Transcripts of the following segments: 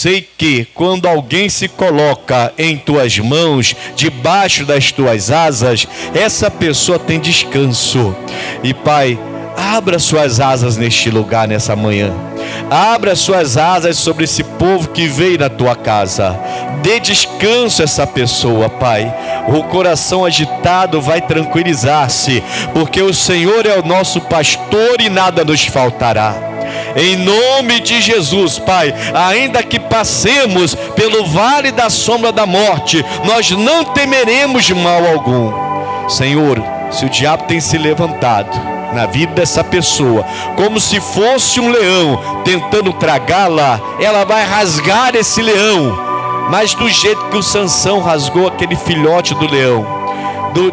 sei que quando alguém se coloca em tuas mãos, debaixo das tuas asas, essa pessoa tem descanso. E Pai, abra suas asas neste lugar, nessa manhã. Abra suas asas sobre esse povo que veio na tua casa. Dê descanso a essa pessoa, Pai. O coração agitado vai tranquilizar-se, porque o Senhor é o nosso pastor e nada nos faltará. Em nome de Jesus, Pai, ainda que passemos pelo vale da sombra da morte, nós não temeremos mal algum. Senhor, se o diabo tem se levantado na vida dessa pessoa, como se fosse um leão tentando tragá-la, ela vai rasgar esse leão, mas do jeito que o Sansão rasgou aquele filhote do leão,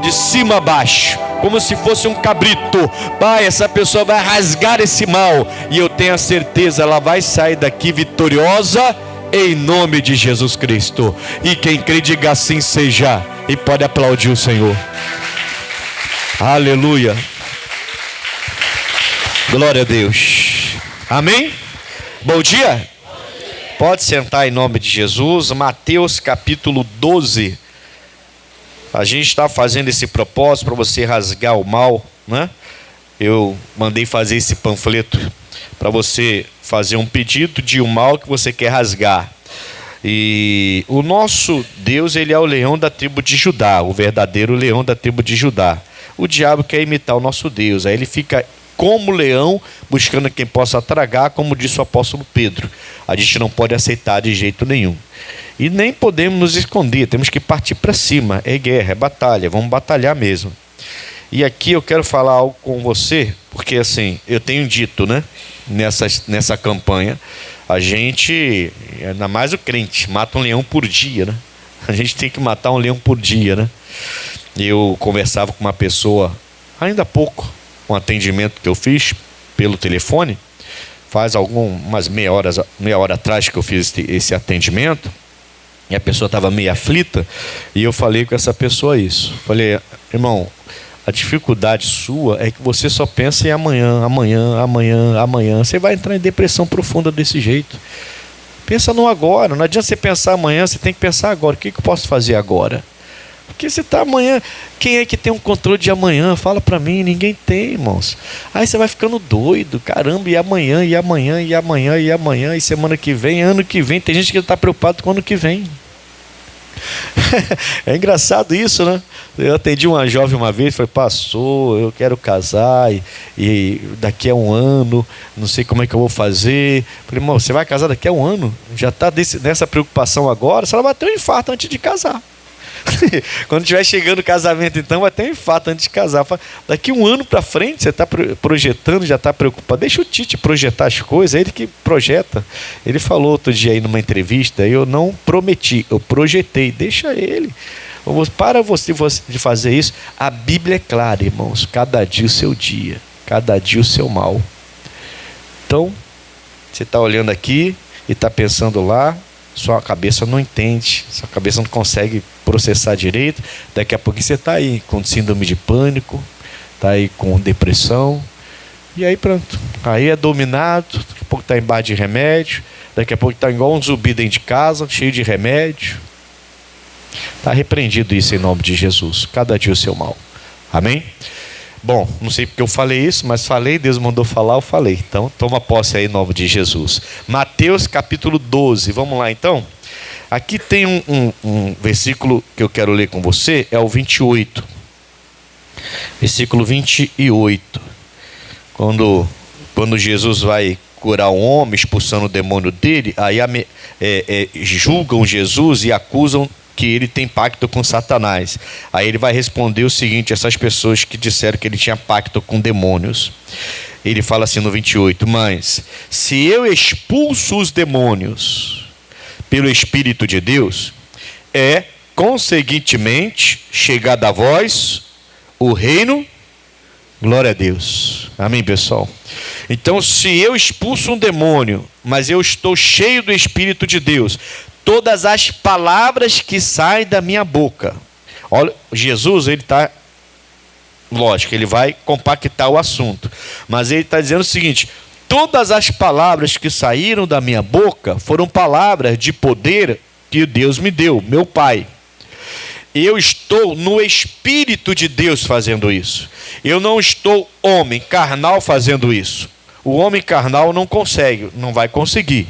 de cima a baixo, como se fosse um cabrito. Pai, essa pessoa vai rasgar esse mal, e eu tenho a certeza, ela vai sair daqui vitoriosa, em nome de Jesus Cristo. E quem crê, diga assim seja, e pode aplaudir o Senhor. Aleluia. Glória a Deus. Amém? Bom dia. Pode sentar em nome de Jesus. Mateus capítulo 12. A gente está fazendo esse propósito para você rasgar o mal, né? Eu mandei fazer esse panfleto para você fazer um pedido de um mal que você quer rasgar. E o nosso Deus, ele é o leão da tribo de Judá, o verdadeiro leão da tribo de Judá. O diabo quer imitar o nosso Deus, aí ele fica como leão, buscando quem possa tragar, como disse o apóstolo Pedro. A gente não pode aceitar de jeito nenhum. E nem podemos nos esconder, temos que partir para cima. É guerra, é batalha, vamos batalhar mesmo. E aqui eu quero falar algo com você, porque assim, eu tenho dito, né, nessa campanha, a gente, ainda mais o crente, mata um leão por dia, né? A gente tem que matar um leão por dia, né? Eu conversava com uma pessoa, ainda há pouco, um atendimento que eu fiz pelo telefone, faz umas meia hora atrás que eu fiz esse atendimento, e a pessoa estava meio aflita, e eu falei com essa pessoa isso. Falei, irmão, a dificuldade sua é que você só pensa em amanhã, amanhã, amanhã, amanhã. Você vai entrar em depressão profunda desse jeito. Pensa no agora, não adianta você pensar amanhã, você tem que pensar agora. O que eu posso fazer agora? Porque você está amanhã, quem é que tem um controle de amanhã? Fala para mim, ninguém tem, irmãos. Aí você vai ficando doido, caramba, e amanhã, e amanhã, e amanhã, e amanhã, e semana que vem, ano que vem. Tem gente que está preocupado com o ano que vem. É engraçado isso, né? Eu atendi uma jovem uma vez, falei, pastor, eu quero casar e daqui a um ano, não sei como é que eu vou fazer. Falei, irmão, você vai casar daqui a um ano? Já está nessa preocupação agora? Se ela vai ter um infarto antes de casar. Quando estiver chegando o casamento, então vai ter um infarto antes de casar. Daqui um ano para frente, você está projetando, já está preocupado. Deixa o Tite projetar as coisas, é ele que projeta. Ele falou outro dia aí numa entrevista, eu não prometi, eu projetei. Deixa ele. Para você de fazer isso, a Bíblia é clara, irmãos. Cada dia o seu dia, cada dia o seu mal. Então, você está olhando aqui e está pensando lá, sua cabeça não entende, sua cabeça não consegue processar direito. Daqui a pouco você está aí com síndrome de pânico, está aí com depressão, e aí pronto, aí é dominado. Daqui a pouco está embaixo de remédio, daqui a pouco está igual um zumbi dentro de casa, cheio de remédio. Está repreendido isso em nome de Jesus, cada dia o seu mal. Amém? Bom, não sei porque eu falei isso, mas falei, Deus mandou falar, eu falei. Então, toma posse aí em nome de Jesus. Mateus capítulo 12, vamos lá então? Aqui tem um versículo que eu quero ler com você, é o 28. Versículo 28. Quando Jesus vai curar um homem, expulsando o demônio dele, aí julgam Jesus e acusam que ele tem pacto com Satanás. Aí ele vai responder o seguinte, essas pessoas que disseram que ele tinha pacto com demônios. Ele fala assim no 28, mas se eu expulso os demônios pelo Espírito de Deus, é conseguintemente chegado a vós o reino. Glória a Deus. Amém, pessoal? Então, se eu expulso um demônio, mas eu estou cheio do Espírito de Deus, todas as palavras que saem da minha boca. Olha, Jesus, ele está, lógico, ele vai compactar o assunto, mas ele está dizendo o seguinte, todas as palavras que saíram da minha boca foram palavras de poder que Deus me deu, meu Pai. Eu estou no Espírito de Deus fazendo isso. Eu não estou homem carnal fazendo isso. O homem carnal não consegue, não vai conseguir.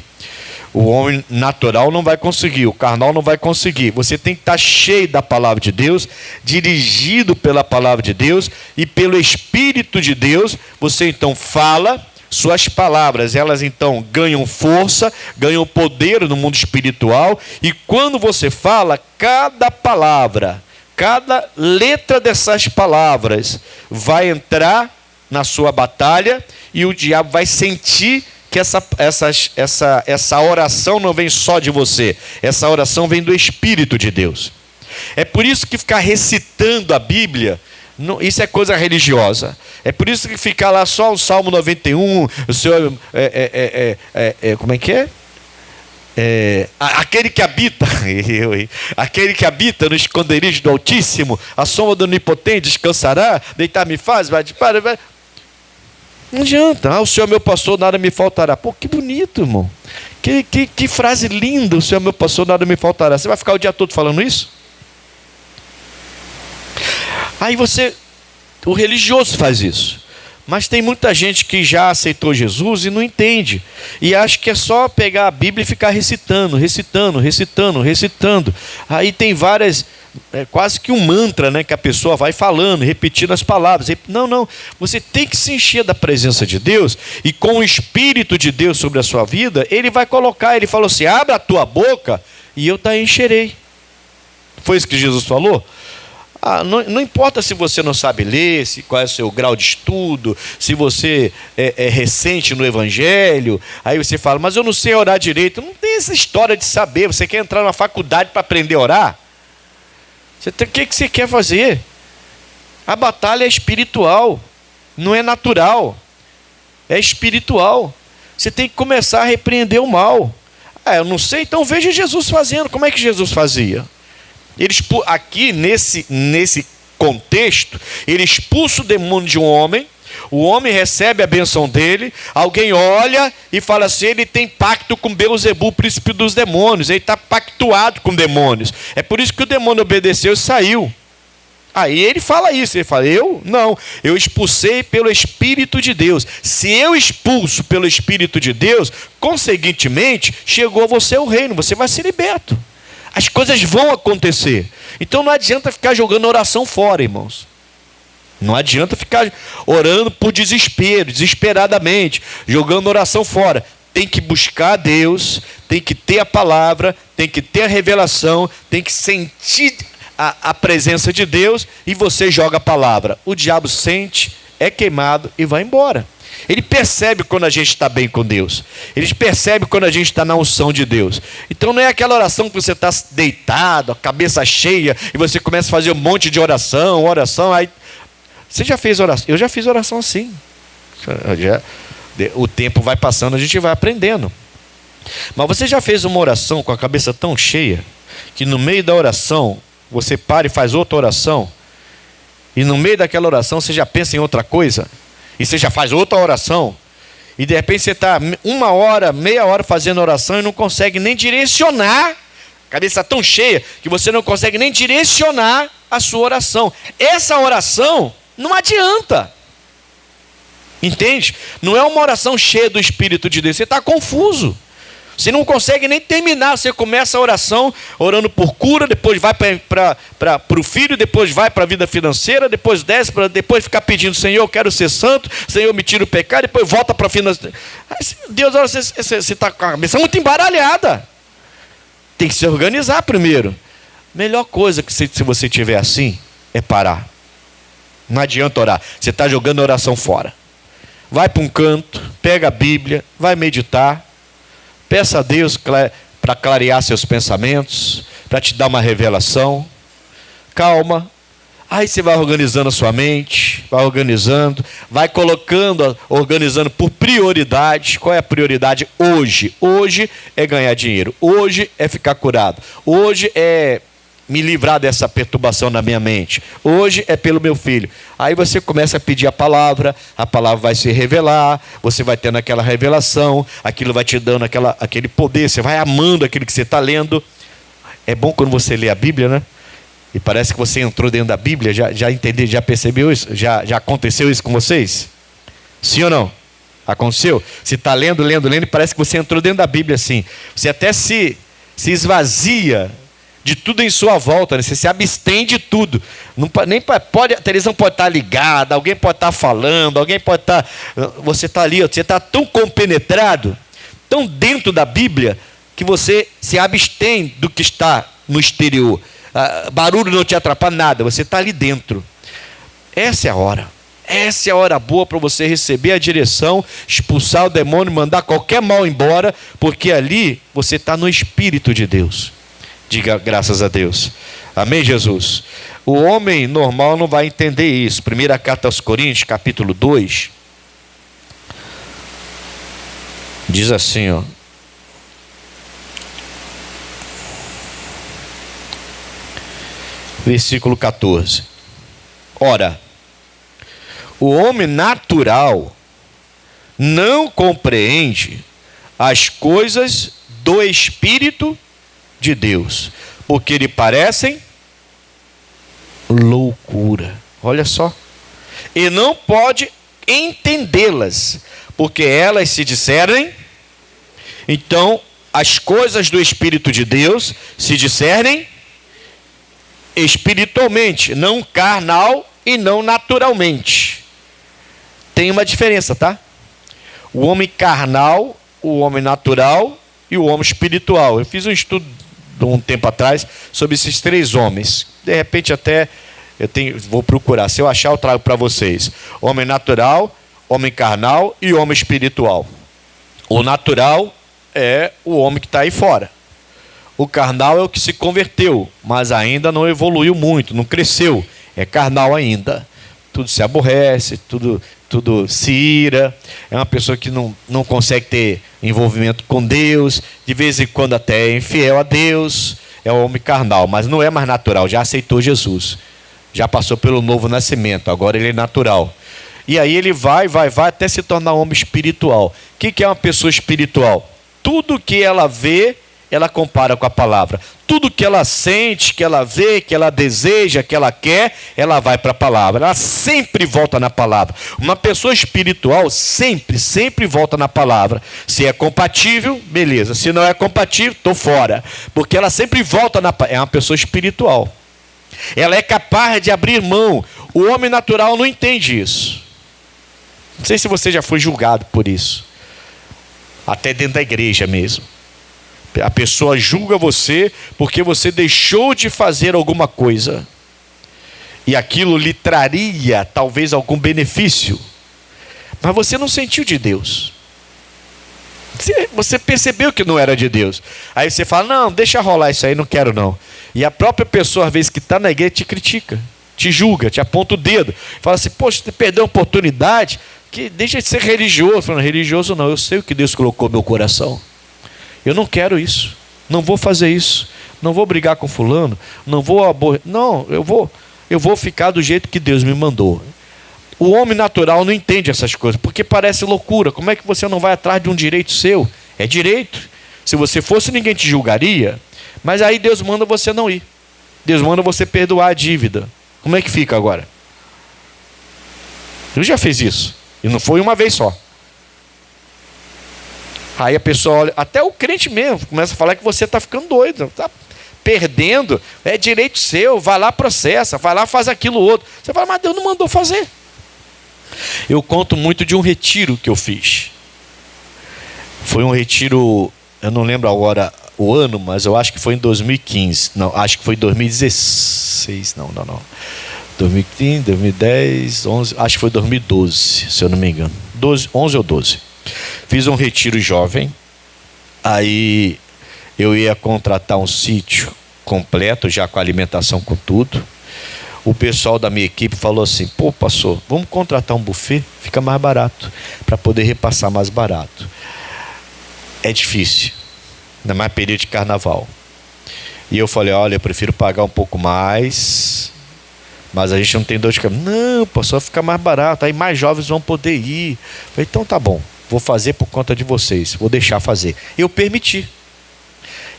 O homem natural não vai conseguir, o carnal não vai conseguir. Você tem que estar cheio da palavra de Deus, dirigido pela palavra de Deus e pelo Espírito de Deus. Você então fala, suas palavras, elas então ganham força, ganham poder no mundo espiritual. E quando você fala, cada palavra, cada letra dessas palavras vai entrar na sua batalha e o diabo vai sentir que essa oração não vem só de você, essa oração vem do Espírito de Deus. É por isso que ficar recitando a Bíblia, isso é coisa religiosa. É por isso que ficar lá só o Salmo 91, o Senhor, como é que é? Aquele que habita, aquele que habita no esconderijo do Altíssimo, a sombra do Onipotente descansará, deitar-me faz, vai. Não adianta. O Senhor é meu pastor, nada me faltará. Pô, que bonito, irmão. Que frase linda. O Senhor é meu pastor, nada me faltará. Você vai ficar o dia todo falando isso? Aí o religioso faz isso. Mas tem muita gente que já aceitou Jesus e não entende. E acha que é só pegar a Bíblia e ficar recitando. Aí tem várias... quase que um mantra, né, que a pessoa vai falando, repetindo as palavras. Não, você tem que se encher da presença de Deus, e com o Espírito de Deus sobre a sua vida, Ele vai colocar, Ele falou assim, abre a tua boca e eu te encherei. Foi isso que Jesus falou? Não importa se você não sabe ler, qual é o seu grau de estudo, se você é recente no Evangelho, aí você fala, mas eu não sei orar direito. Não tem essa história de saber. Você quer entrar na faculdade para aprender a orar? O que você quer fazer? A batalha é espiritual, não é natural, é espiritual. Você tem que começar a repreender o mal. Eu não sei, então veja Jesus fazendo. Como é que Jesus fazia? Aqui nesse contexto, ele expulsa o demônio de um homem, o homem recebe a benção dele, alguém olha e fala assim, ele tem pacto com Beelzebul, príncipe dos demônios, ele está pactuado com demônios. É por isso que o demônio obedeceu e saiu. Aí ele fala isso, ele fala, eu expulsei pelo Espírito de Deus. Se eu expulso pelo Espírito de Deus, consequentemente, chegou a você o reino, você vai ser liberto. As coisas vão acontecer. Então não adianta ficar jogando oração fora, irmãos. Não adianta ficar orando por desespero, desesperadamente, jogando oração fora. Tem que buscar a Deus, tem que ter a palavra, tem que ter a revelação, tem que sentir a presença de Deus e você joga a palavra. O diabo sente, é queimado e vai embora. Ele percebe quando a gente está bem com Deus. Ele percebe quando a gente está na unção de Deus. Então não é aquela oração que você está deitado, a cabeça cheia, e você começa a fazer um monte de oração, aí... Você já fez oração? Eu já fiz oração assim. O tempo vai passando, a gente vai aprendendo. Mas você já fez uma oração com a cabeça tão cheia, que no meio da oração, você para e faz outra oração, e no meio daquela oração você já pensa em outra coisa, e você já faz outra oração, e de repente você está 1 hora, meia hora fazendo oração e não consegue nem direcionar, a cabeça está tão cheia que você não consegue nem direcionar a sua oração. Essa oração não adianta, entende? Não é uma oração cheia do Espírito de Deus, você está confuso. Você não consegue nem terminar. Você começa a oração orando por cura, depois vai para o filho, depois vai para a vida financeira, depois desce para depois ficar pedindo, Senhor, eu quero ser santo, Senhor, me tira o pecado, depois volta para a financeira. Deus, olha, você está com a cabeça muito embaralhada. Tem que se organizar primeiro. Melhor coisa que se você tiver assim é parar. Não adianta orar. Você está jogando a oração fora. Vai para um canto, pega a Bíblia, vai meditar. Peça a Deus para clarear seus pensamentos, para te dar uma revelação. Calma. Aí você vai organizando a sua mente, vai organizando, vai colocando, organizando por prioridade. Qual é a prioridade hoje? Hoje é ganhar dinheiro. Hoje é ficar curado. Hoje é me livrar dessa perturbação na minha mente? Hoje é pelo meu filho. Aí você começa a pedir a palavra vai se revelar, você vai tendo aquela revelação, aquilo vai te dando aquele poder, você vai amando aquilo que você está lendo. É bom quando você lê a Bíblia, né? E parece que você entrou dentro da Bíblia, já entendeu, já percebeu isso? Já aconteceu isso com vocês? Sim ou não? Aconteceu? Você está lendo, e parece que você entrou dentro da Bíblia assim. Você até se esvazia de tudo em sua volta, né? Você se abstém de tudo. A televisão pode estar ligada, alguém pode estar falando, alguém pode estar... Você está ali, você está tão compenetrado, tão dentro da Bíblia, que você se abstém do que está no exterior. Barulho não te atrapalha nada, você está ali dentro. Essa é a hora. Essa é a hora boa para você receber a direção, expulsar o demônio, mandar qualquer mal embora, porque ali você está no Espírito de Deus. Diga graças a Deus. Amém, Jesus? O homem normal não vai entender isso. Primeira carta aos Coríntios, capítulo 2. Diz assim, ó. Versículo 14. Ora, o homem natural não compreende as coisas do Espírito de Deus, porque lhe parecem loucura. Olha só. E não pode entendê-las, porque elas se discernem. Então, as coisas do Espírito de Deus se discernem espiritualmente, não carnal e não naturalmente. Tem uma diferença, tá? O homem carnal, o homem natural e o homem espiritual. Eu fiz um estudo de um tempo atrás sobre esses três homens. De repente até vou procurar. Se eu achar, eu trago para vocês. Homem natural, homem carnal e homem espiritual. O natural é o homem que está aí fora. O carnal é o que se converteu, mas ainda não evoluiu muito, não cresceu. É carnal ainda. Tudo se aborrece, tudo se ira. É uma pessoa que não consegue ter envolvimento com Deus. De vez em quando até é infiel a Deus. É o homem carnal, mas não é mais natural. Já aceitou Jesus. Já passou pelo novo nascimento. Agora ele é natural. E aí ele vai até se tornar homem espiritual. O que é uma pessoa espiritual? Tudo que ela vê, ela compara com a palavra. Tudo que ela sente, que ela vê, que ela deseja, que ela quer, ela vai para a palavra. Ela sempre volta na palavra. Uma pessoa espiritual sempre volta na palavra. Se é compatível, beleza. Se não é compatível, estou fora. Porque ela sempre volta na palavra. É uma pessoa espiritual. Ela é capaz de abrir mão. O homem natural não entende isso. Não sei se você já foi julgado por isso. Até dentro da igreja mesmo. A pessoa julga você porque você deixou de fazer alguma coisa. E aquilo lhe traria talvez algum benefício. Mas você não sentiu de Deus. Você percebeu que não era de Deus. Aí você fala, não, deixa rolar isso aí, não quero não. E a própria pessoa, às vezes, que está na igreja, te critica, te julga, te aponta o dedo. Fala assim, poxa, você perdeu a oportunidade, que deixa de ser religioso. Falando, religioso não, eu sei o que Deus colocou no meu coração. Eu não quero isso, não vou fazer isso, não vou brigar com fulano, não vou não, eu vou ficar do jeito que Deus me mandou. O homem natural não entende essas coisas, porque parece loucura. Como é que você não vai atrás de um direito seu? É direito. Se você fosse, ninguém te julgaria. Mas aí Deus manda você não ir. Deus manda você perdoar a dívida. Como é que fica agora? Eu já fiz isso, e não foi uma vez só. Aí a pessoa olha, até o crente mesmo, começa a falar que você está ficando doido, está perdendo, é direito seu, vai lá, processa, vai lá, faz aquilo outro. Você fala, mas Deus não mandou fazer. Eu conto muito de um retiro que eu fiz. Foi um retiro, eu não lembro agora o ano, mas eu acho que foi em 2015. Não, acho que foi em 2016. Não. 2015, 2010, 11, acho que foi 2012, se eu não me engano. 11 ou 12. Fiz um retiro jovem. Aí eu ia contratar um sítio completo, já com alimentação, com tudo. O pessoal da minha equipe falou assim, pô, pastor, vamos contratar um buffet, fica mais barato, para poder repassar mais barato. É difícil, ainda mais período de carnaval. E eu falei, olha, eu prefiro pagar um pouco mais, mas a gente não tem dor de cabeça. Não, pô, só fica mais barato, aí mais jovens vão poder ir. Eu falei, então tá bom, vou fazer por conta de vocês, vou deixar fazer. Eu permiti.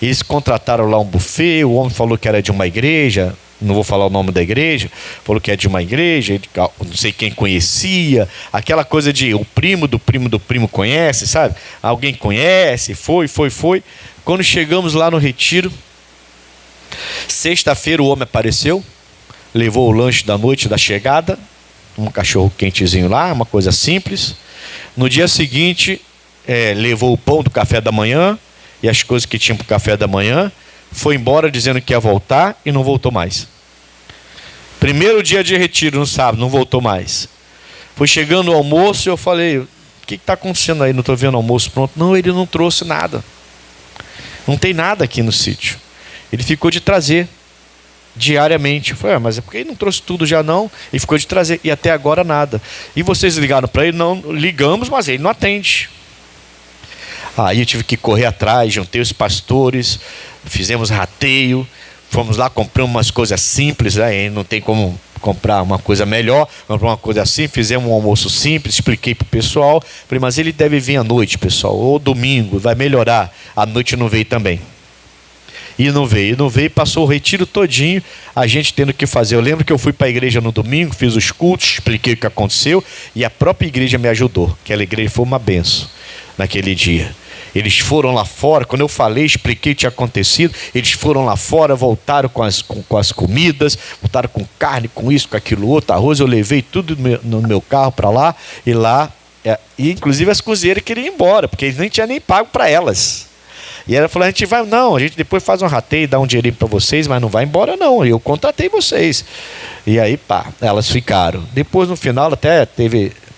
Eles contrataram lá um buffet, o homem falou que era de uma igreja, não vou falar o nome da igreja, falou que é de uma igreja, não sei quem conhecia, aquela coisa de o primo do primo do primo conhece, sabe? Alguém conhece, foi. Quando chegamos lá no retiro, sexta-feira o homem apareceu, levou o lanche da noite da chegada, um cachorro quentezinho lá, uma coisa simples. No dia seguinte, levou o pão do café da manhã e as coisas que tinha para o café da manhã, foi embora dizendo que ia voltar e não voltou mais. Primeiro dia de retiro, no sábado, não voltou mais. Foi chegando o almoço e eu falei, o que está acontecendo aí? Não estou vendo o almoço pronto. Não, ele não trouxe nada. Não tem nada aqui no sítio. Ele ficou de trazer diariamente. Eu falei, mas é porque ele não trouxe tudo já não? Ele ficou de trazer e até agora nada. E vocês ligaram para ele? Não, ligamos, mas ele não atende. Aí eu tive que correr atrás, juntei os pastores, fizemos rateio, fomos lá, compramos umas coisas simples, né? Não tem como comprar uma coisa melhor, compramos uma coisa assim, fizemos um almoço simples, expliquei para o pessoal, falei, mas ele deve vir à noite, pessoal, ou domingo, vai melhorar. À noite não veio também. E não veio, passou o retiro todinho, a gente tendo que fazer. Eu lembro que eu fui para a igreja no domingo, fiz os cultos, expliquei o que aconteceu, e a própria igreja me ajudou. Aquela igreja foi uma benção naquele dia. Eles foram lá fora, quando eu falei, expliquei o que tinha acontecido, eles foram lá fora, voltaram com as comidas, voltaram com carne, com isso, com aquilo outro, arroz, eu levei tudo no meu carro para lá, e lá, e inclusive as cozinheiras queriam ir embora, porque eles nem tinham nem pago para elas. E ela falou, a gente vai, não, a gente depois faz um rateio, dá um dinheirinho para vocês, mas não vai embora não, eu contratei vocês. E aí, elas ficaram. Depois, no final, até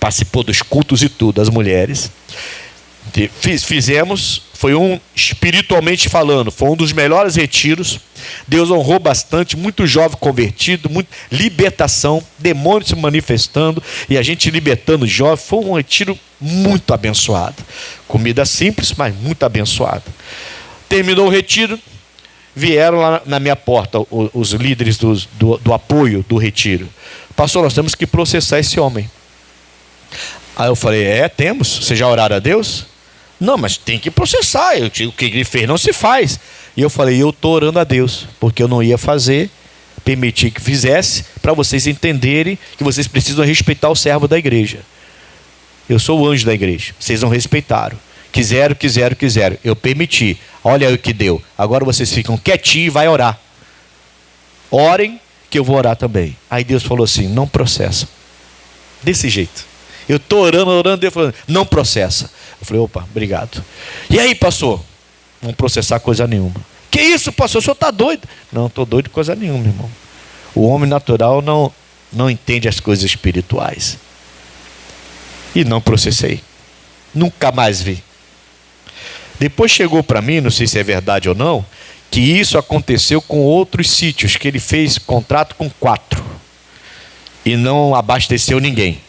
participou dos cultos e tudo, as mulheres. Fizemos, foi espiritualmente falando, foi um dos melhores retiros. Deus honrou bastante, muito jovem convertido, libertação, demônios se manifestando e a gente libertando jovem. Foi um retiro muito abençoado. Comida simples, mas muito abençoada. Terminou o retiro, vieram lá na minha porta os líderes do apoio do retiro. Pastor, nós temos que processar esse homem. Aí eu falei, temos? Vocês já oraram a Deus? Não, mas tem que processar, o que ele fez não se faz. E eu falei, eu estou orando a Deus, porque eu não ia fazer, permitir que fizesse, para vocês entenderem que vocês precisam respeitar o servo da igreja. Eu sou o anjo da igreja, vocês não respeitaram. Quiseram, eu permiti, olha aí o que deu. Agora vocês ficam quietinhos e vai orar. Orem, que eu vou orar também. Aí Deus falou assim, não processa. Desse jeito. Eu estou orando, Deus falando, não processa. Eu falei, opa, obrigado. E aí, pastor? Não processar coisa nenhuma. Que isso, pastor? O senhor está doido? Não, estou doido coisa nenhuma, irmão. O homem natural não entende as coisas espirituais. E não processei. Nunca mais vi. Depois chegou para mim, não sei se é verdade ou não, que isso aconteceu com outros sítios, que ele fez contrato com 4. E não abasteceu ninguém.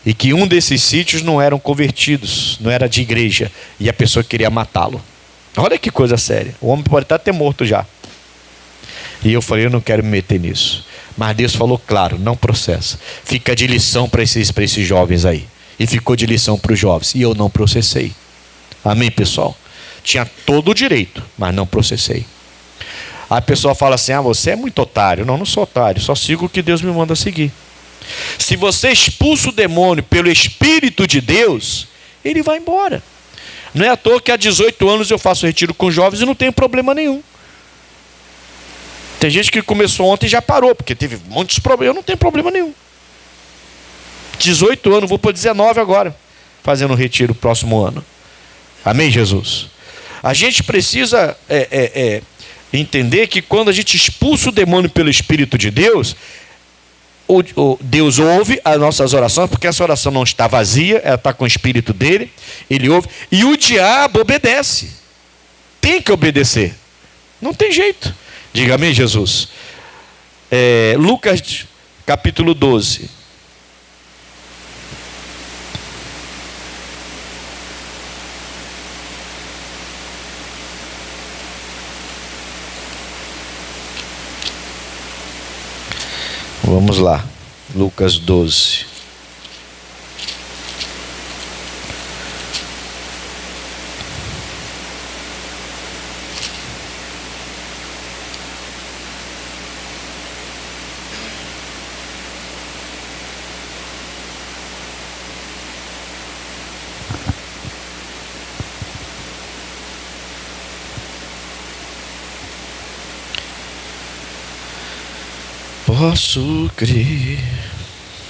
E que um desses sítios não eram convertidos, não era de igreja, e a pessoa queria matá-lo. Olha que coisa séria. O homem pode até ter morto já. E eu falei, eu não quero me meter nisso. Mas Deus falou, claro, não processa. Fica de lição para esses jovens aí. E ficou de lição para os jovens. E eu não processei. Amém, pessoal? Tinha todo o direito, mas não processei. A pessoa fala assim, você é muito otário. Não sou otário, só sigo o que Deus me manda seguir. Se você expulsa o demônio pelo Espírito de Deus, ele vai embora. Não é à toa que há 18 anos eu faço retiro com jovens e não tenho problema nenhum. Tem gente que começou ontem e já parou, porque teve muitos problemas. Eu não tenho problema nenhum. 18 anos, vou para 19 agora, fazendo um retiro próximo ano. Amém, Jesus? A gente precisa entender que quando a gente expulsa o demônio pelo Espírito de Deus, Deus ouve as nossas orações, porque essa oração não está vazia, ela está com o Espírito dele, ele ouve, e o diabo obedece. Tem que obedecer. Não tem jeito. Diga amém, Jesus. Lucas capítulo 12. Vamos lá. Lucas 12. Posso crer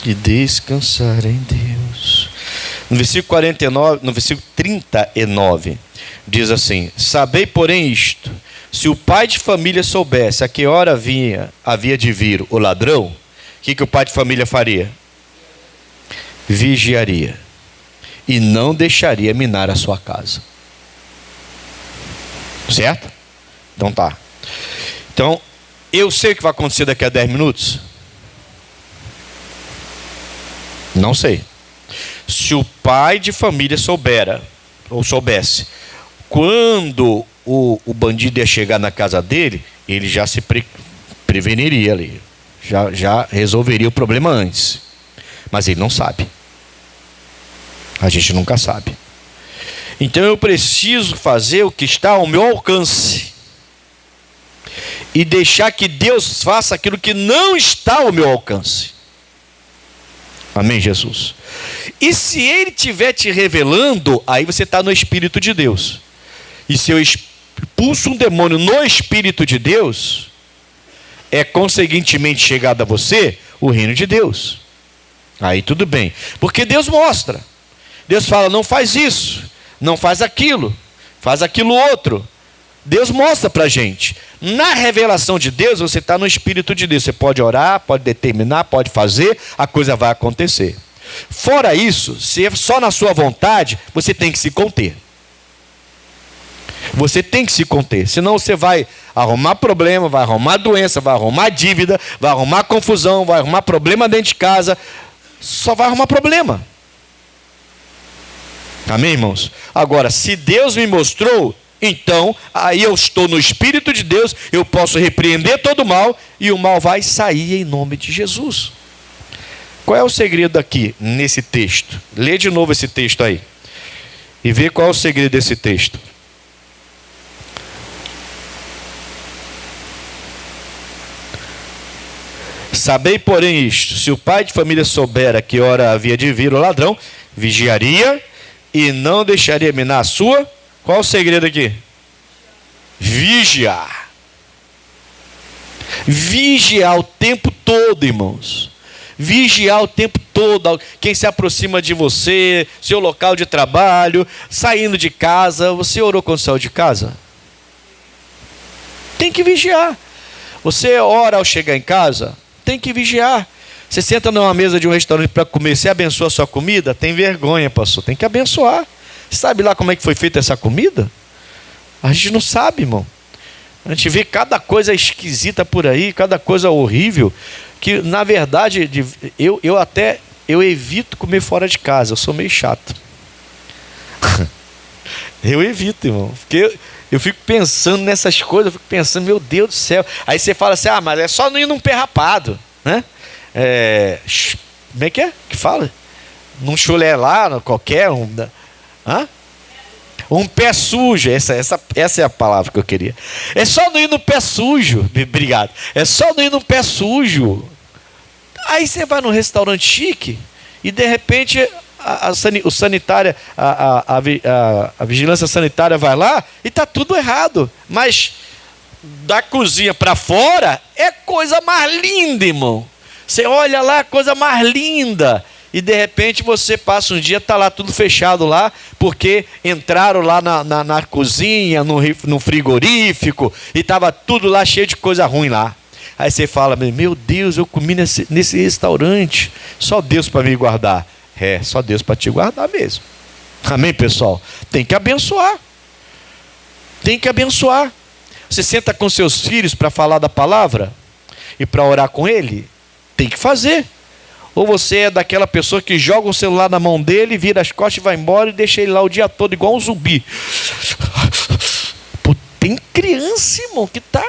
e descansar em Deus. No versículo 49, no versículo 39, diz assim: sabei, porém, isto: se o pai de família soubesse a que hora havia de vir o ladrão, o que o pai de família faria? Vigiaria e não deixaria minar a sua casa. Certo? Então tá. Então, eu sei o que vai acontecer daqui a 10 minutos? Não sei. Se o pai de família soubesse, quando o bandido ia chegar na casa dele, ele já se preveniria ali. Já resolveria o problema antes. Mas ele não sabe. A gente nunca sabe. Então eu preciso fazer o que está ao meu alcance. E deixar que Deus faça aquilo que não está ao meu alcance. Amém, Jesus? E se Ele estiver te revelando, aí você está no Espírito de Deus. E se eu expulso um demônio no Espírito de Deus, é conseguintemente chegado a você o reino de Deus. Aí tudo bem. Porque Deus mostra. Deus fala: não faz isso, não faz aquilo outro. Deus mostra para a gente. Na revelação de Deus, você está no Espírito de Deus. Você pode orar, pode determinar, pode fazer, a coisa vai acontecer. Fora isso, se é só na sua vontade, você tem que se conter. Você tem que se conter. Senão você vai arrumar problema, vai arrumar doença, vai arrumar dívida, vai arrumar confusão, vai arrumar problema dentro de casa. Só vai arrumar problema. Amém, irmãos? Agora, se Deus me mostrou, então, aí eu estou no Espírito de Deus, eu posso repreender todo o mal, e o mal vai sair em nome de Jesus. Qual é o segredo aqui, nesse texto? Lê de novo esse texto aí, e vê qual é o segredo desse texto. Sabei, porém, isto: se o pai de família soubera que hora havia de vir o ladrão, vigiaria e não deixaria minar a sua. Qual o segredo aqui? Vigiar. Vigiar o tempo todo, irmãos. Vigiar o tempo todo. Quem se aproxima de você, seu local de trabalho, saindo de casa. Você orou quando saiu de casa? Tem que vigiar. Você ora ao chegar em casa? Tem que vigiar. Você senta numa mesa de um restaurante para comer, você abençoa a sua comida? Tem vergonha, pastor. Tem que abençoar. Sabe lá como é que foi feita essa comida? A gente não sabe, irmão. A gente vê cada coisa esquisita por aí, cada coisa horrível, que na verdade eu evito comer fora de casa. Eu sou meio chato. Eu evito, irmão, porque eu fico pensando nessas coisas, eu fico pensando, meu Deus do céu. Aí você fala assim: mas é só não ir num pé rapado, né? Como é que fala? Num chulé lá, qualquer um. Um pé sujo. Essa é a palavra que eu queria. É só não ir no pé sujo. Obrigado. É só não ir no pé sujo. Aí você vai num restaurante chique e de repente a vigilância sanitária vai lá e está tudo errado. Mas da cozinha para fora é coisa mais linda, irmão. Você olha lá, coisa mais linda. E de repente você passa um dia, está lá tudo fechado lá, porque entraram lá na cozinha, no frigorífico, e estava tudo lá cheio de coisa ruim lá. Aí você fala: meu Deus, eu comi nesse restaurante, só Deus para me guardar. Só Deus para te guardar mesmo. Amém, pessoal? Tem que abençoar. Tem que abençoar. Você senta com seus filhos para falar da palavra e para orar com ele? Tem que fazer. Ou você é daquela pessoa que joga o celular na mão dele, vira as costas e vai embora e deixa ele lá o dia todo igual um zumbi? Pô, tem criança, irmão, que está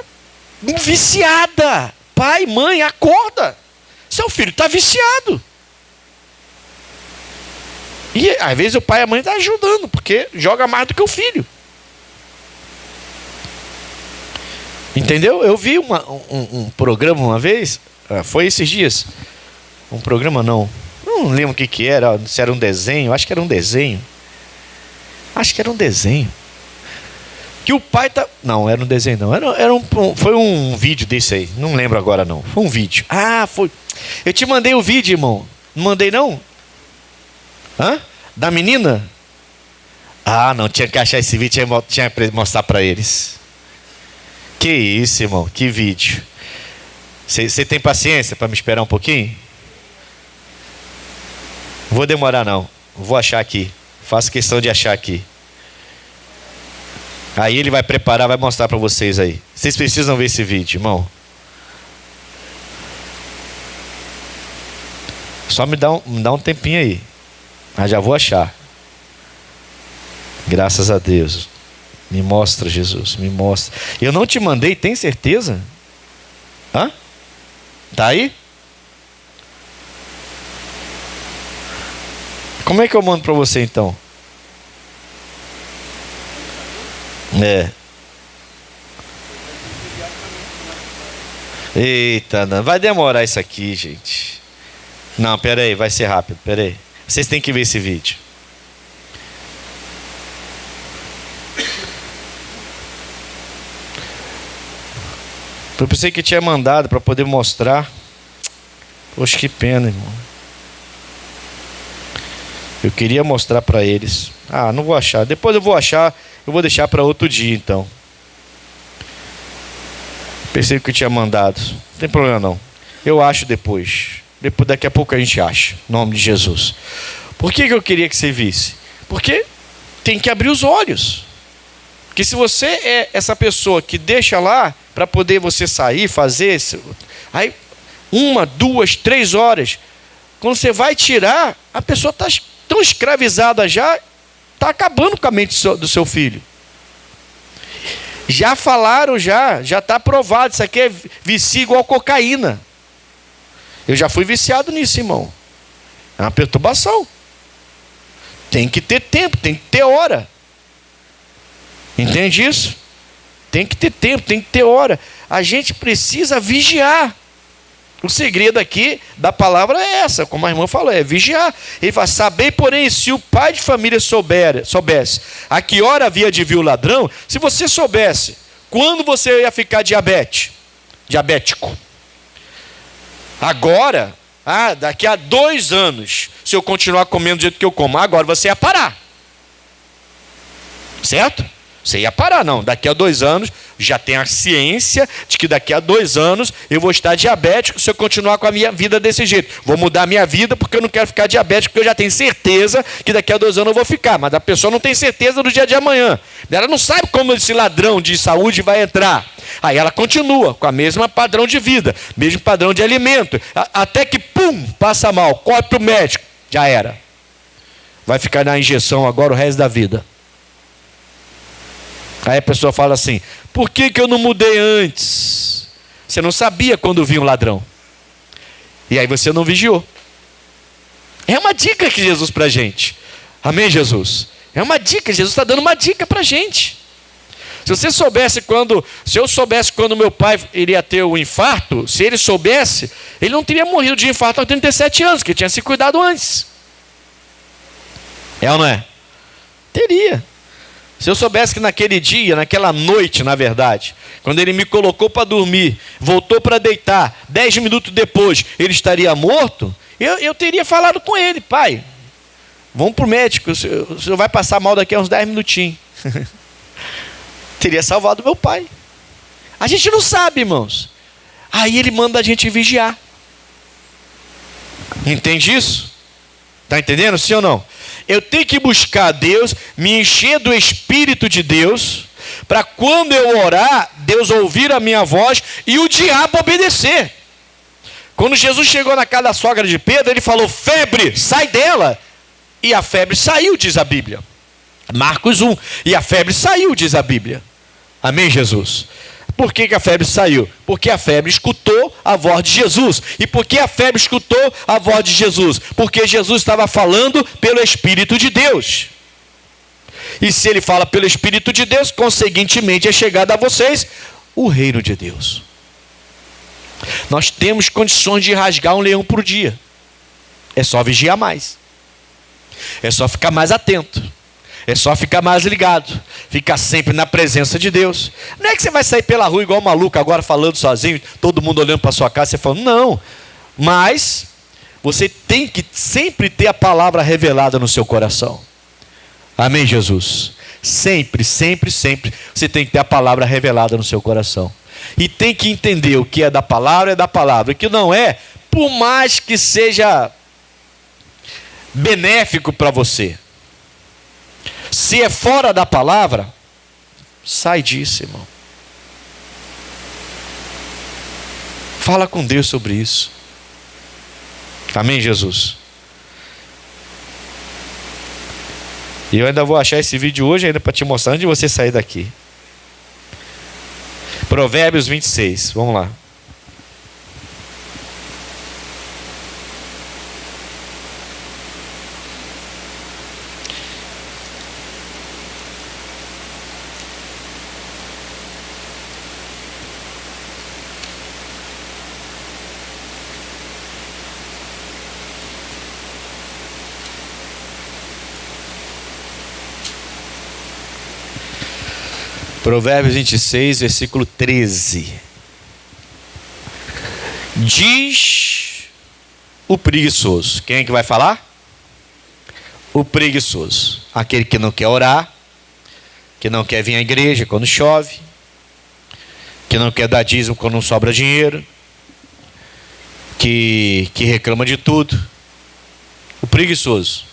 viciada. Pai, mãe, acorda. Seu filho está viciado. E às vezes o pai e a mãe estão ajudando, porque joga mais do que o filho. Entendeu? Eu vi um programa uma vez, foi esses dias. Um programa não lembro o que era, se era um desenho, acho que era um desenho. Que o pai tá... Não, era um desenho não. Foi um vídeo desse aí. Não lembro agora não. Foi um vídeo. Foi. Eu te mandei o vídeo, irmão. Não mandei não? Da menina? Não, tinha que achar esse vídeo, tinha que mostrar para eles. Que isso, irmão, que vídeo. Você tem paciência para me esperar um pouquinho? Vou demorar não, vou achar aqui. Faço questão de achar aqui. Aí ele vai preparar, vai mostrar para vocês aí. Vocês precisam ver esse vídeo, irmão. Só me dá um tempinho aí. Já vou achar. Graças a Deus. Me mostra, Jesus, me mostra. Eu não te mandei, tem certeza? Tá aí? Como é que eu mando para você então? Eita, não. Vai demorar isso aqui, gente. Não, pera aí, vai ser rápido, pera aí. Vocês têm que ver esse vídeo. Eu pensei que tinha mandado para poder mostrar. Poxa, que pena, irmão. Eu queria mostrar para eles. Não vou achar. Depois eu vou achar. Eu vou deixar para outro dia, então. Pensei que eu tinha mandado. Não tem problema, não. Eu acho depois. Daqui a pouco a gente acha. Em nome de Jesus. Por que eu queria que você visse? Porque tem que abrir os olhos. Porque se você é essa pessoa que deixa lá para poder você sair, fazer, aí 1, 2, 3 horas, quando você vai tirar, a pessoa está tão escravizada já, está acabando com a mente do seu filho. Já falaram, já está provado, isso aqui é vício igual cocaína. Eu já fui viciado nisso, irmão. É uma perturbação. Tem que ter tempo, tem que ter hora. Entende isso? Tem que ter tempo, tem que ter hora. A gente precisa vigiar. O segredo aqui da palavra é essa, como a irmã falou, é vigiar. Ele fala, sabei, porém, se o pai de família soubesse a que hora havia de vir o ladrão, se você soubesse quando você ia ficar diabético. Agora, daqui a 2 anos, se eu continuar comendo do jeito que eu como, agora você ia parar. Certo? Você ia parar, não. Daqui a 2 anos, já tem a ciência de que daqui a 2 anos eu vou estar diabético se eu continuar com a minha vida desse jeito. Vou mudar a minha vida porque eu não quero ficar diabético, porque eu já tenho certeza que daqui a 2 anos eu vou ficar. Mas a pessoa não tem certeza do dia de amanhã. Ela não sabe como esse ladrão de saúde vai entrar. Aí ela continua com a mesma padrão de vida, mesmo padrão de alimento. Até que, passa mal, corre para o médico. Já era. Vai ficar na injeção agora o resto da vida. Aí a pessoa fala assim, por que eu não mudei antes? Você não sabia quando vinha um ladrão. E aí você não vigiou. É uma dica que Jesus para a gente. Amém, Jesus? É uma dica, Jesus está dando uma dica para a gente. Se eu soubesse quando meu pai iria ter o infarto, se ele soubesse, ele não teria morrido de infarto aos 37 anos, que ele tinha se cuidado antes. É ou não é? Teria. Se eu soubesse que naquele dia, naquela noite, na verdade, quando ele me colocou para dormir, voltou para deitar, 10 minutos depois, ele estaria morto, eu teria falado com ele, pai, vamos para o médico, o senhor vai passar mal daqui a uns 10 minutinhos. Teria salvado meu pai. A gente não sabe, irmãos. Aí ele manda a gente vigiar. Entende isso? Está entendendo, sim ou não? Eu tenho que buscar Deus, me encher do Espírito de Deus, para quando eu orar, Deus ouvir a minha voz e o diabo obedecer. Quando Jesus chegou na casa da sogra de Pedro, ele falou, febre, sai dela. E a febre saiu, diz a Bíblia. Marcos 1. E a febre saiu, diz a Bíblia. Amém, Jesus? Por que a febre saiu? Porque a febre escutou a voz de Jesus. E por que a febre escutou a voz de Jesus? Porque Jesus estava falando pelo Espírito de Deus. E se ele fala pelo Espírito de Deus, conseguintemente é chegado a vocês o reino de Deus. Nós temos condições de rasgar um leão por dia. É só vigiar mais. É só ficar mais atento. É só ficar mais ligado. Ficar sempre na presença de Deus. Não é que você vai sair pela rua igual maluco agora falando sozinho, todo mundo olhando para sua casa, você falando, não. Mas você tem que sempre ter a palavra revelada no seu coração. Amém, Jesus? Sempre, sempre, sempre você tem que ter a palavra revelada no seu coração. E tem que entender o que é da palavra, o que não é, por mais que seja benéfico para você. Se é fora da palavra, sai disso, irmão. Fala com Deus sobre isso. Amém, Jesus? E eu ainda vou achar esse vídeo hoje ainda para te mostrar antes de você sair daqui. Provérbios 26, vamos lá. Provérbios 26, versículo 13. Diz o preguiçoso. Quem é que vai falar? O preguiçoso. Aquele que não quer orar, que não quer vir à igreja quando chove, que não quer dar dízimo quando não sobra dinheiro, que reclama de tudo. O preguiçoso,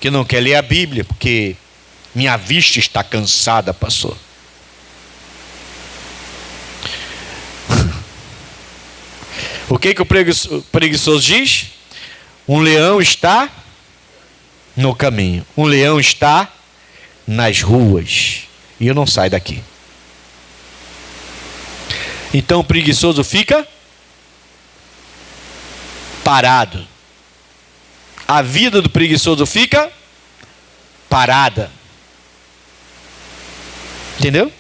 que não quer ler a Bíblia, porque minha vista está cansada, pastor. O que o preguiçoso diz? Um leão está no caminho. Um leão está nas ruas. E eu não saio daqui. Então o preguiçoso fica parado. A vida do preguiçoso fica parada. Entendeu?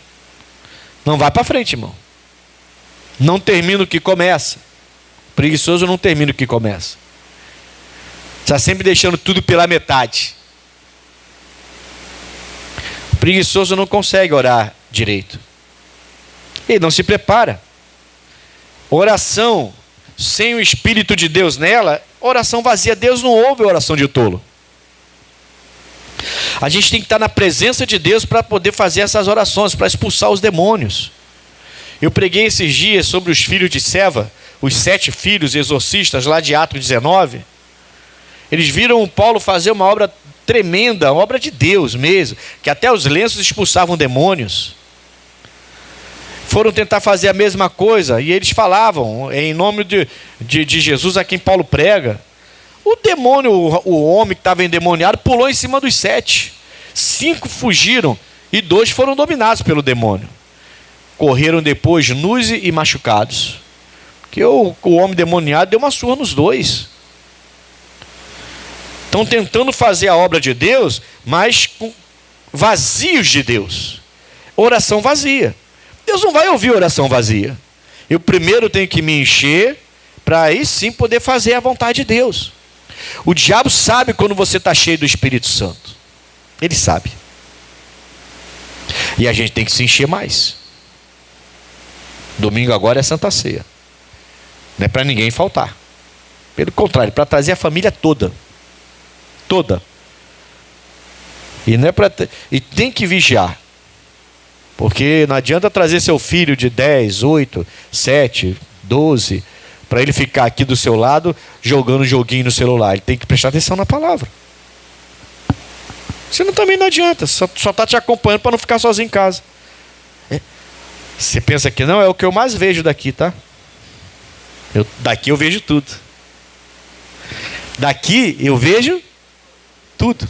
Não vai para frente, irmão. Não termina o que começa. Preguiçoso não termina o que começa. Está sempre deixando tudo pela metade. O preguiçoso não consegue orar direito. Ele não se prepara. Oração sem o Espírito de Deus nela, oração vazia. Deus não ouve a oração de tolo. A gente tem que estar na presença de Deus para poder fazer essas orações, para expulsar os demônios. Eu preguei esses dias sobre os filhos de Seva, os 7 filhos exorcistas lá de Atos 19. Eles viram Paulo fazer uma obra tremenda, uma obra de Deus mesmo, que até os lenços expulsavam demônios. Foram tentar fazer a mesma coisa e eles falavam em nome de Jesus a quem Paulo prega. O demônio, o homem que estava endemoniado, pulou em cima dos 7. 5 fugiram e 2 foram dominados pelo demônio. Correram depois nus e machucados. Porque o homem demoniado deu uma surra nos 2. Estão tentando fazer a obra de Deus, mas vazios de Deus. Oração vazia. Deus não vai ouvir oração vazia. Eu primeiro tenho que me encher, para aí sim poder fazer a vontade de Deus. O diabo sabe quando você está cheio do Espírito Santo. Ele sabe. E a gente tem que se encher mais. Domingo agora é Santa Ceia. Não é para ninguém faltar. Pelo contrário, para trazer a família toda. Toda. E não é para e tem que vigiar. Porque não adianta trazer seu filho de 10, 8, 7, 12, para ele ficar aqui do seu lado jogando joguinho no celular. Ele tem que prestar atenção na palavra. Senão também não adianta. Só está te acompanhando para não ficar sozinho em casa. Você pensa que não? É o que eu mais vejo daqui, tá? Daqui eu vejo tudo. Daqui eu vejo tudo.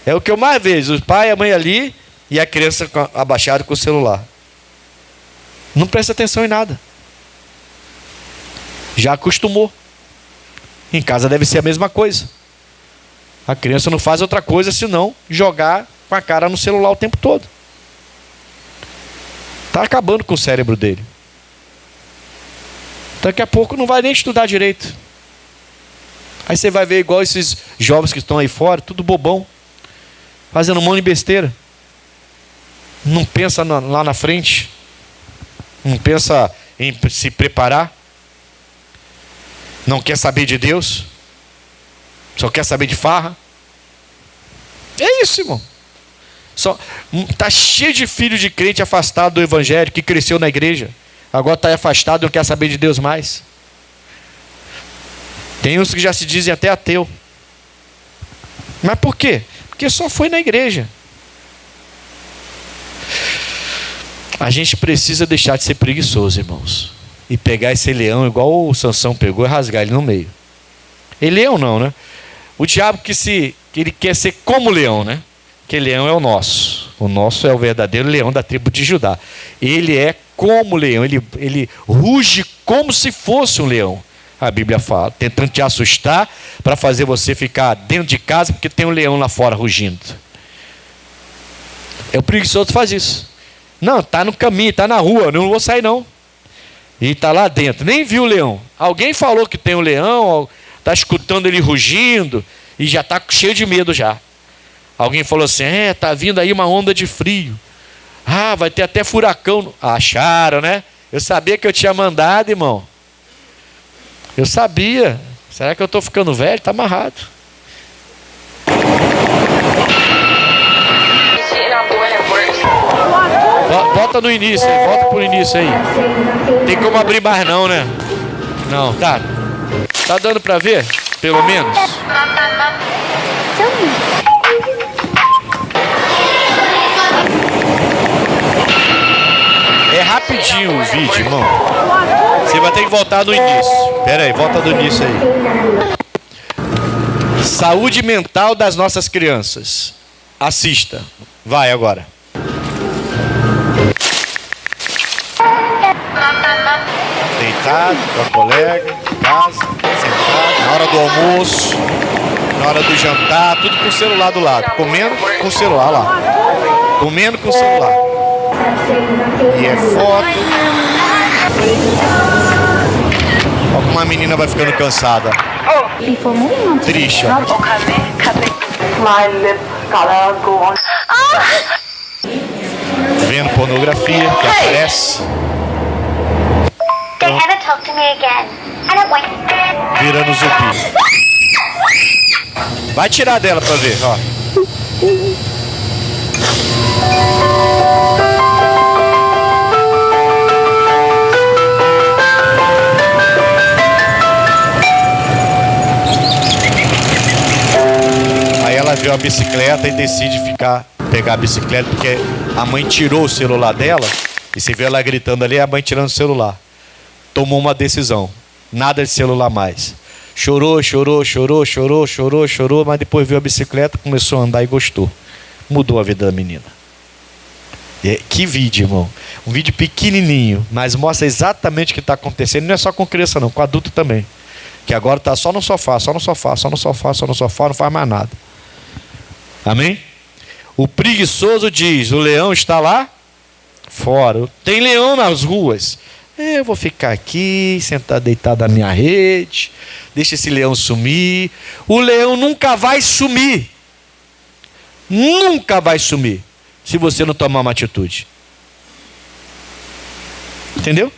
É o que eu mais vejo. Os pai e a mãe ali e a criança abaixada com o celular. Não presta atenção em nada. Já acostumou. Em casa deve ser a mesma coisa. A criança não faz outra coisa senão jogar com a cara no celular o tempo todo. Está acabando com o cérebro dele. Daqui a pouco não vai nem estudar direito. Aí você vai ver igual esses jovens que estão aí fora, tudo bobão, fazendo um monte de besteira. Não pensa lá na frente. Não pensa em se preparar. Não quer saber de Deus. Só quer saber de farra. É isso, irmão. Está cheio de filho de crente afastado do evangelho, que cresceu na igreja. Agora está afastado e não quer saber de Deus mais. Tem uns que já se dizem até ateu. Mas por quê? Porque só foi na igreja. A gente precisa deixar de ser preguiçoso, irmãos. E pegar esse leão, igual o Sansão pegou, e rasgar ele no meio. Ele leão não, né? O diabo que ele quer ser como leão, né? Que leão é o nosso. O nosso é o verdadeiro leão da tribo de Judá. Ele é como leão. Ele ruge como se fosse um leão. A Bíblia fala. Tentando te assustar para fazer você ficar dentro de casa porque tem um leão lá fora rugindo. O preguiçoso faz isso. Não, está no caminho, está na rua. Eu não vou sair não. E está lá dentro. Nem viu o leão. Alguém falou que tem um leão. Está escutando ele rugindo. E já está cheio de medo já. Alguém falou assim, está vindo aí uma onda de frio. Vai ter até furacão. Acharam, né? Eu sabia que eu tinha mandado, irmão. Eu sabia. Será que eu estou ficando velho? Está amarrado. Volta no início aí. Volta pro início aí. Tem como abrir mais não, né? Não, tá. Tá dando para ver? Pelo menos. É rapidinho o vídeo, irmão. Você vai ter que voltar do início. Pera aí, volta do início aí. Saúde mental das nossas crianças. Assista. Vai agora. Deitado com a colega, em casa, sentado, na hora do almoço, na hora do jantar, tudo com o celular do lado. Comendo com o celular lá. Comendo com o celular. E é foto. Olha como a menina vai ficando cansada. Triste, ó. Vendo pornografia, que aparece. Virando zumbi. Vai tirar dela pra ver, ó. Aí ela viu a bicicleta e decide pegar a bicicleta, porque a mãe tirou o celular dela. E você vê ela gritando ali, a mãe tirando o celular. Tomou uma decisão. Nada de celular mais. Chorou, mas depois viu a bicicleta, começou a andar e gostou. Mudou a vida da menina. Que vídeo, irmão. Um vídeo pequenininho, mas mostra exatamente o que está acontecendo. Não é só com criança não, com adulto também. Que agora está só no sofá, não faz mais nada. Amém? O preguiçoso diz, o leão está lá fora. Tem leão nas ruas. Eu vou ficar aqui, sentado, deitado na minha rede. Deixa esse leão sumir. O leão nunca vai sumir. Nunca vai sumir. Se você não tomar uma atitude. Entendeu?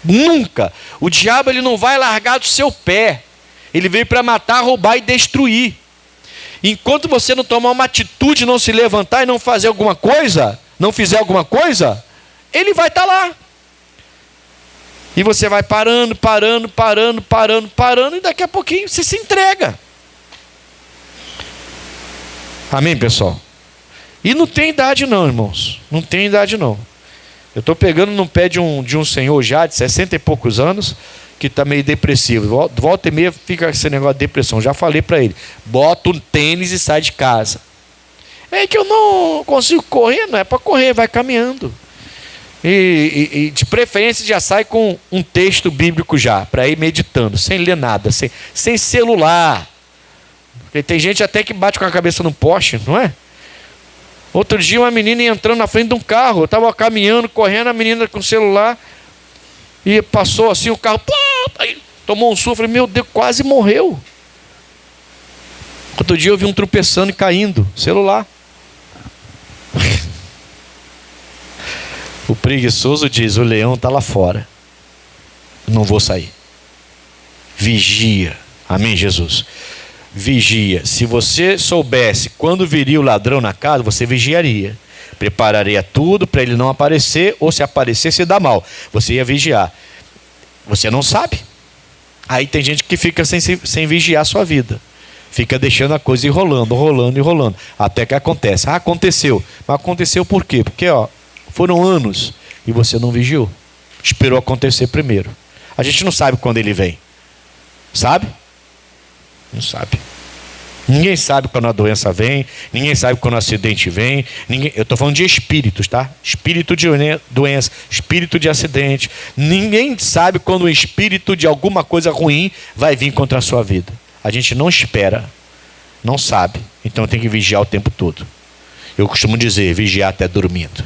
Nunca. O diabo ele não vai largar do seu pé. Ele veio para matar, roubar e destruir. Enquanto você não tomar uma atitude, não se levantar e não fazer alguma coisa, não fizer alguma coisa, ele vai estar lá. E você vai parando, e daqui a pouquinho você se entrega. Amém, pessoal? E não tem idade não, irmãos. Não tem idade não. Eu estou pegando no pé de um senhor já de 60 e poucos anos, que está meio depressivo. Volta e meia fica esse negócio de depressão. Já falei para ele, bota um tênis e sai de casa. É que eu não consigo correr, não é para correr, vai caminhando. E de preferência já sai com um texto bíblico já, para ir meditando, sem ler nada, sem celular. Porque tem gente até que bate com a cabeça no poste, não é? Outro dia uma menina ia entrando na frente de um carro, eu estava caminhando, correndo, a menina com o celular, e passou assim o carro, aí tomou um susto, falei, meu Deus, quase morreu. Outro dia eu vi um tropeçando e caindo, celular. O preguiçoso diz, o leão está lá fora, não vou sair. Vigia, amém, Jesus? Vigia. Se você soubesse quando viria o ladrão na casa, você vigiaria. Prepararia tudo para ele não aparecer, ou se aparecer, se dá mal. Você ia vigiar. Você não sabe. Aí tem gente que fica sem vigiar a sua vida. Fica deixando a coisa ir rolando, até que acontece. Ah, aconteceu. Mas aconteceu por quê? Porque foram anos e você não vigiou. Esperou acontecer primeiro. A gente não sabe quando ele vem. Sabe? Não sabe. Ninguém sabe quando a doença vem, ninguém sabe quando o acidente vem. Eu estou falando de espíritos, tá? Espírito de doença, espírito de acidente. Ninguém sabe quando o espírito de alguma coisa ruim vai vir contra a sua vida. A gente não espera, não sabe. Então tem que vigiar o tempo todo. Eu costumo dizer, vigiar até dormindo.